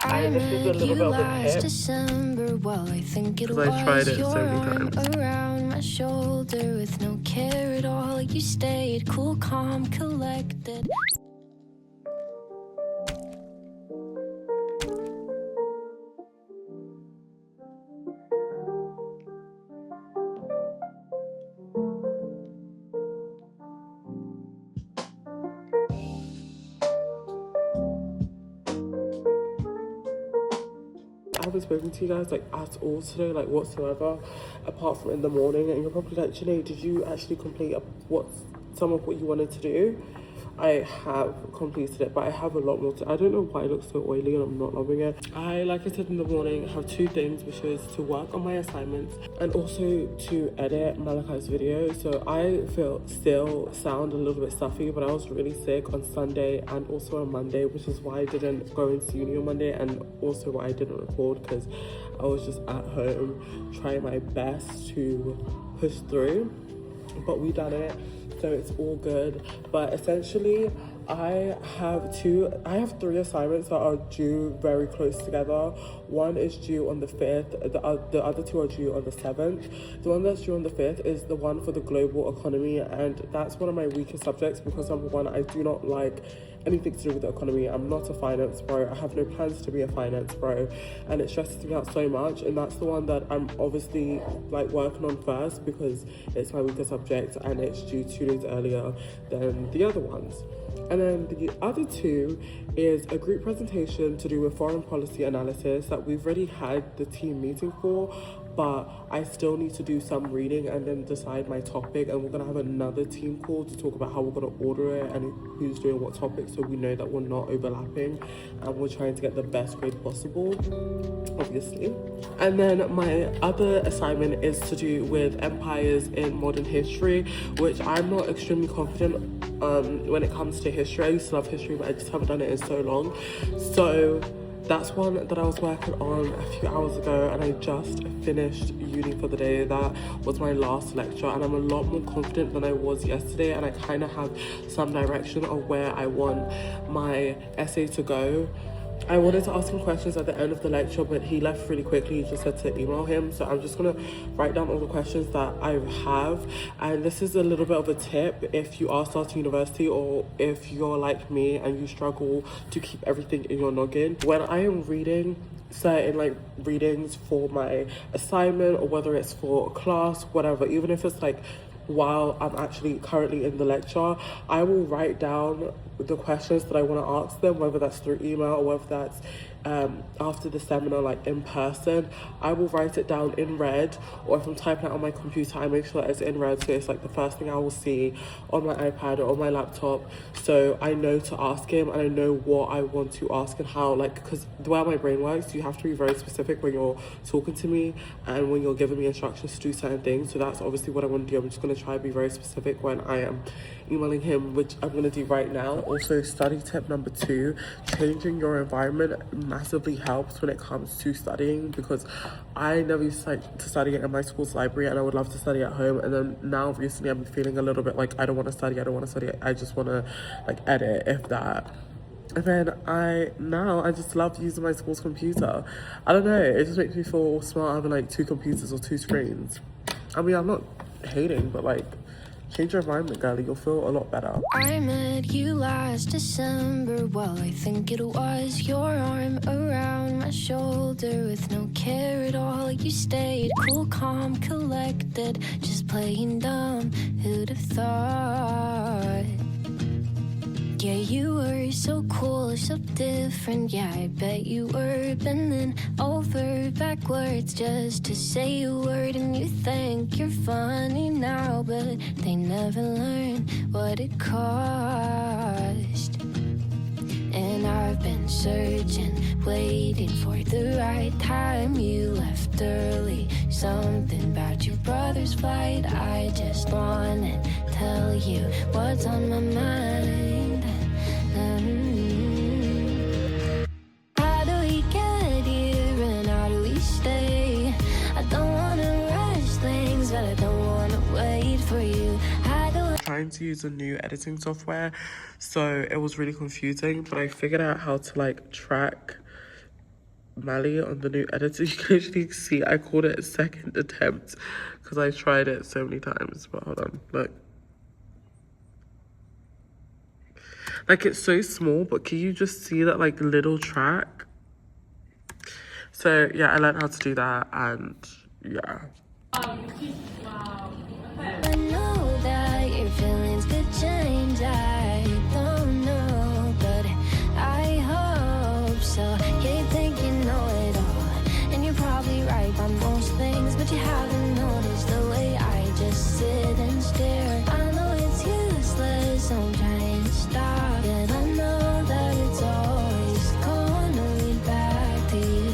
And this is a little bit of a tip December, well, I think it because I tried it so many times. around my shoulder with no care at all. You stayed cool, calm, collected. I haven't spoken to you guys like at all today, like whatsoever, apart from in the morning, and you're probably like, Janae, did you actually complete some of what you wanted to do? I have completed it, but I have a lot more to. I don't know why it looks so oily and I'm not loving it. Like I said in the morning, have two things, which is to work on my assignments and also to edit Malachi's video. So I still sound a little bit stuffy, but I was really sick on Sunday and also on Monday, which is why I didn't go into uni on Monday, and also why I didn't record, because I was just at home trying my best to push through. But we done it, so it's all good. But essentially I have three assignments that are due very close together. One is due on the 5th, the other two are due on the 7th. The one that's due on the 5th is the one for the global economy, and that's one of my weakest subjects because number one, I do not like anything to do with the economy. I'm not a finance bro. I have no plans to be a finance bro, and it stresses me out so much. And that's the one that I'm obviously like working on first because it's my weakest subject and it's due 2 days earlier than the other ones. And then the other two is a group presentation to do with foreign policy analysis that we've already had the team meeting for, but I still need to do some reading and then decide my topic, and we're going to have another team call to talk about how we're going to order it and who's doing what topic, so we know that we're not overlapping and we're trying to get the best grade possible, obviously. And then my other assignment is to do with empires in modern history, which I'm not extremely confident when it comes to history. I used to love history, but I just haven't done it in so long. So that's one that I was working on a few hours ago, and I just finished uni for the day. That was my last lecture, and I'm a lot more confident than I was yesterday, and I kind of have some direction of where I want my essay to go. I wanted to ask him questions at the end of the lecture, but he left really quickly. He just said to email him. So I'm just going to write down all the questions that I have. And this is a little bit of a tip if you are starting university, or if you're like me and you struggle to keep everything in your noggin. When I am reading certain like readings for my assignment, or whether it's for class, whatever, even if it's like while I'm actually currently in the lecture, I will write down the questions that I want to ask them, whether that's through email or whether that's after the seminar, like in person. I will write it down in red, or if I'm typing it on my computer, I make sure that it's in red, so it's like the first thing I will see on my iPad or on my laptop, so I know to ask him and I know what I want to ask and how, like, because the way my brain works, you have to be very specific when you're talking to me and when you're giving me instructions to do certain things. So that's obviously what I want to do. I'm just going to try to be very specific when I am emailing him, which I'm going to do right now. Also, study tip number 2, changing your environment massively helps when it comes to studying, because I never used to study in my school's library, and I would love to study at home, and then now recently I'm feeling a little bit like I don't want to study, I just want to like edit, if that. And then I just love using my school's computer. I don't know, it just makes me feel smart having like 2 computers or 2 screens. I mean, I'm not hating, but like, change your environment, girl. You'll feel a lot better. I met you last December, well, I think it was. Your arm around my shoulder with no care at all. You stayed cool, calm, collected, just playing dumb. Who'd have thought? Yeah, you were so cool, so different. Yeah, I bet you were bending over backwards just to say a word, and you think you're funny now, but they never learn what it cost. And I've been searching, waiting for the right time. You left early, something about your brother's flight. I just wanna tell you what's on my mind. How do we get here and how do we stay? I don't wanna rush things, but I don't wanna wait for you. Trying to use a new editing software, so it was really confusing, but I figured out how to like track Mally on the new editor. You can actually see I called it a second attempt because I tried it so many times. But hold on, look. Like, it's so small, but can you just see that, like, little track? So, yeah, I learned how to do that, and, yeah. I know that your feelings could change, I don't know, but I hope so. Yeah, you think you know it all, and you're probably right on most things, but you haven't noticed the way I just sit and stare. I know it's useless, so I'm trying to stop, yet I know that it's always gonna lead back to you.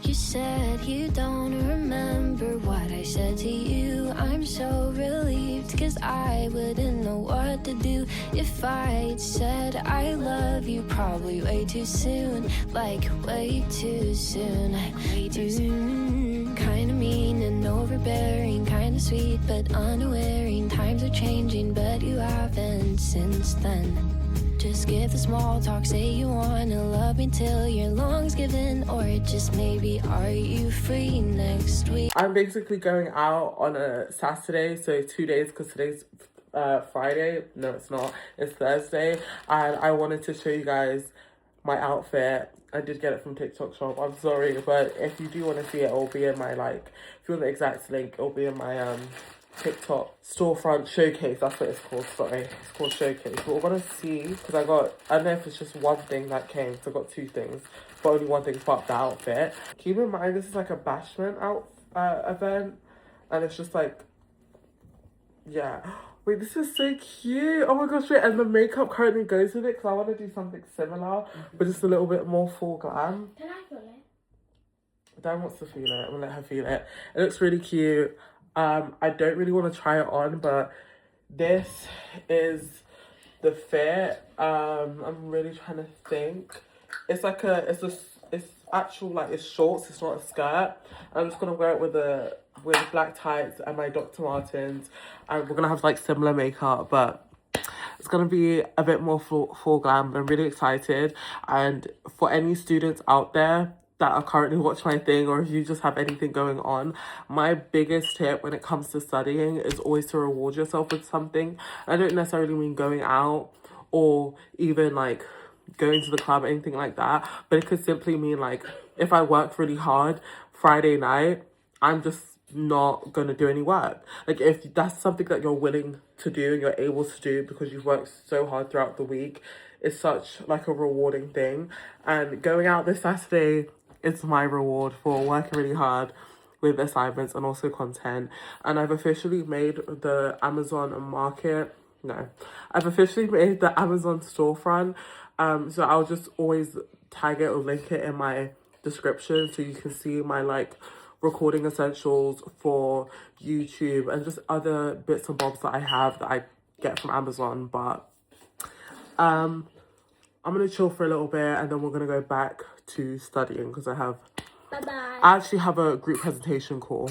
You said you don't remember what I said to you. I'm so relieved, cause I wouldn't know what to do if I'd said I love you probably way too soon. Like way too soon. Kinda mean and overbearing, kinda sweet but unawareing. Times are changing but you haven't since then. Just give the small talk, say you wanna love me till your lungs give in, or just maybe are you free next week? I'm basically going out on a Saturday, so 2 days, because today's Friday. No, it's not. It's Thursday, and I wanted to show you guys my outfit. I did get it from TikTok shop. I'm sorry, but if you do want to see it, it'll be in my, like, if you want the exact link, it'll be in my TikTok storefront showcase. That's what it's called. Sorry, it's called showcase. But we're gonna see, because I don't know if it's just one thing that came, so I got two things, but only one thing part the outfit. Keep in mind this is like a bashment event, and it's just like, yeah. Wait, this is so cute. Oh my gosh, wait, and the makeup currently goes with it, because I want to do something similar, but just a little bit more full glam. Can I feel it? Dan wants to feel it. I'm gonna let her feel it. It looks really cute. I don't really want to try it on, but this is the fit. I'm really trying to think. It's like it's actual, like, it's shorts, it's not a skirt. I'm just gonna wear it with black tights and my Dr. Martens, and we're gonna have like similar makeup, but it's gonna be a bit more full glam. I'm really excited. And for any students out there that are currently watching my thing, or if you just have anything going on, my biggest tip when it comes to studying is always to reward yourself with something. I don't necessarily mean going out or even like going to the club or anything like that, but it could simply mean, like, if I worked really hard Friday night, I'm just not gonna do any work. Like, if that's something that you're willing to do and you're able to do because you've worked so hard throughout the week, it's such like a rewarding thing. And going out this Saturday, it's my reward for working really hard with assignments and also content. And I've officially made the Amazon storefront. So I'll just always tag it or link it in my description, so you can see my, like, recording essentials for YouTube and just other bits and bobs that I have that I get from Amazon. But I'm gonna chill for a little bit, and then we're gonna go back to studying, because I actually have a group presentation call.